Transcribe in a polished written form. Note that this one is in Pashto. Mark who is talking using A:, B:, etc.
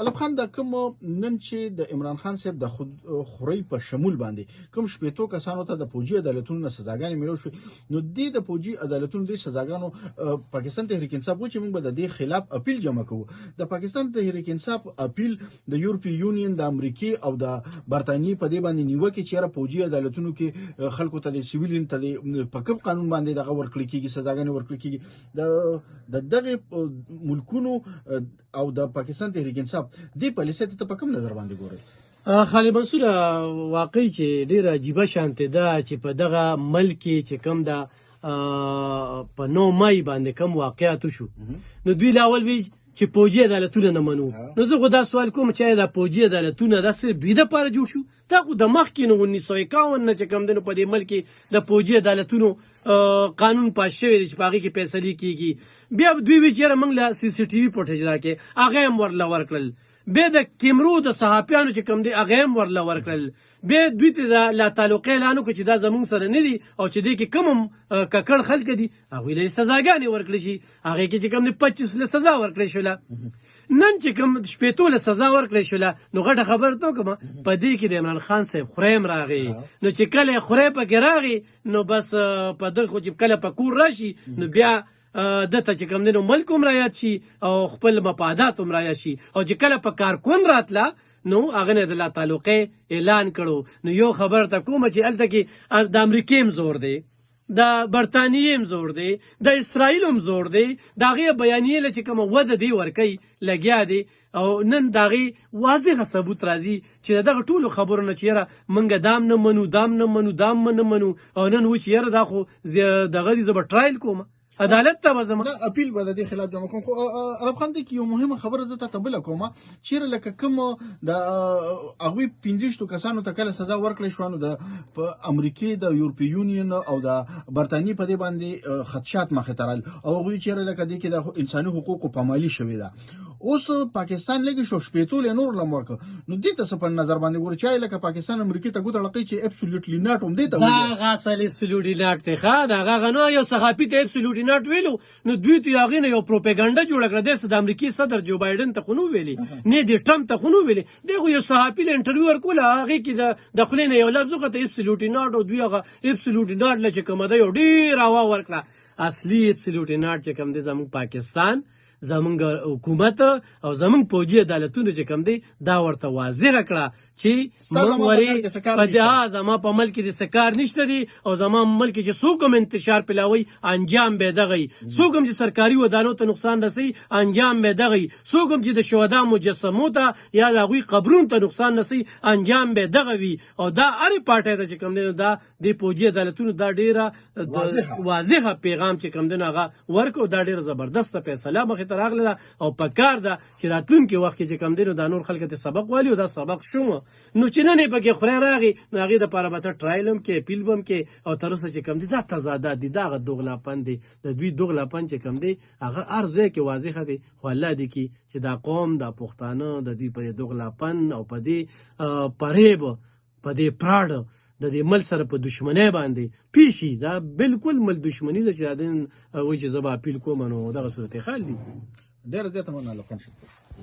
A: علب خان د کوم نن چې د عمران خان صاحب د خورۍ په شمول باندې کوم شپېتو کسانو ته د فوجي عدالتونو نه سزاګانې ملو شوې نو د فوجي عدالتونو د سزاګانو پاکستان تحریک انصاف و چې موږ به د دې خلاف اپیل جمع کوو د پاکستان تحریک انصاف اپیل د یورپی یونین د امریکای او د برتانیې په دې باندې نیوکه چې را فوجي عدالتونو کې خلکو ته د سیویلین ته په کوم قانون باندې دغه ورکړل کیږي سزاګانې ورکړل کیږي د دغه ملکونو او د پاکستان تحریک انصاف دې پالیسۍ ته په کوم نظر باندې ګورئ؟
B: خالد منصور واقعي چې ډېره عجیبه شانتې ده چې په دغه ملک کې چې کوم ده په 9 مای باندې کوم واقعات وشو نو دوی لاول وی چې فوجي عدالتونه نه منو نو زه خو دا سوال کوم چې دا فوجي عدالتونه دا صرف دوی دپاره جوړ شو دا خو د مخکې نو 1951 نه چې کوم دی نو په دې ملک کې د فوجي عدالتونو قانون پاس شوی دی چې په هغې کې فیصلې کېږي بیا دوی وی چې یاره موږ له سی سی ټي وي فوټیج راکړې هغه هم ورله ورکړل بیا د کیمرو د صحافیانو چې کوم دی هغه هم ورله ورکړل بیا دوی ته د لا تعلقې اعلان وکړو چې دا زموږ سره نه دي او چې دې کې کوم هم ککړ خلک دي هغوی له یې سزاګانې ورکړل شي هغې کې چې کوم دی 25 له سزا ورکړی شوله نن چې کوم شپېتو له سزا ورکړی شوله نو غټه خبره ته وکړم په دې کې د عمران خان صاحب خوری هم راغی نو چې کله یې خوری پکې راغی نو بس په دغه خو چې کله په کور راشي نو بیا دته چې کوم دی نو ملک هم رایاد شي او خپل مفادات هم رایاد شي او چې کله په کارکون راتله نو هغه نه د لا تعلقې اعلان کړو نو یو خبر ته کومه چې هلته کې د امریکې هم زور دی د برطانیې هم زور دی د اسرائیل هم زور دی د هغې بیانیې له چې کومه وده دی ورکوي لګیا دی او نن د هغې واضحه ثبوت راځي چې د دغه ټولو خبرو نه چې یاره موږ دام نه منو دام نه منو دام نه منو او نن و چې یاره دا خو دغه دي زه به ټرایل کوم عدالت ته به ځم
A: اپیل به د دې خلاف جمع کوم خو علب خان دی کې یو مهمه خبره زه ته بله کوم چیرې لکه کوم د هغوی 15 کسانو ته کله سزا ورکړی شوه نو د په امریکې د یورپی یونین او د برطانیې په دې باندې خدشات مخې ته رال او هغوی چیرې لکه دې کې د انساني حقوقو پامالي شوې ده اوس پاکستان لږ شو شپېتو له نور لم ورکړه نو دې ته څه په نظر باندې ګوري چې لکه پاکستان امریکې ته ګوته لقی چې ابسولوټلی ناټ هم دې ته
B: وایي هغه اصل ابسولوټلی ناټ دی ښه د هغه نو یو صحافي ته ابسولوټلی ناټ ویلو نو دوی ته هغې نه یو پروپاګانډه جوړه کړه داسې د امریکې صدر جو بایډن ته خو نه ویلي نه د ټرمپ ته خو نه ویلي دی خو یو صحافي له انټرویو ورکوله هغې کې د خولې نه یو لفظ وخته ابسولوټلی ناټ او دوی هغه ابسولوټلی ناټ له چې کومه ده یو ډېر هوا ورکړه اصلي ابسولوټلی ناټ چې کوم دی زموږ پاکستان زمونږ حکومت او زمونږ فوجي عدالتونه چې کوم دی دا ورته واضحه کړه چې موږ ورې زما په ملک کې د څه کار نشته دی او زما ملک چې څوک هم انتشار پلاوي انجام به دغه وي څوک هم چې سرکاري ودانو ته نقصان رسوي انجام به دغه وي څوک هم چې د شهدا مجسمو ته یا د هغوی قبرونو ته نقصان رسوي انجام به دغه وي او دا هرې پارټۍ ته چې کوم دی دا د فوجي عدالتونو دا ډېره واضحه پیغام چې کوم دی نو هغه ورکړو دا ډېره زبردسته فیصله مخې ته راغله او په کار ده چې راتلونکي وخت کې چې کوم دی نو دا نور خلکو ته سبق والي او دا سبق شومه نو چې نن یې پکې خوری راغی نو هغې دپاره به ته ټرایل هم کې اپیل به هم کې او تر اوسه چې کوم دی دا تضادات دي دا هغه دوغلاپن دی د دوی دوغلاپن چې کوم دی هغه هر ځای کې واضحه دی خو الله دې کړي چې دا قوم دا پښتانه د دوی په دې دوغلاپن او په دې فریب په دې پراډ د دې مل سره په دشمنۍ باندې پیشي دا بالکل مل دشمني ده چې دا وایي چې زه به اپیل کوم نو دغه صورت حال دي
A: ډېره زیاته مننه علب خان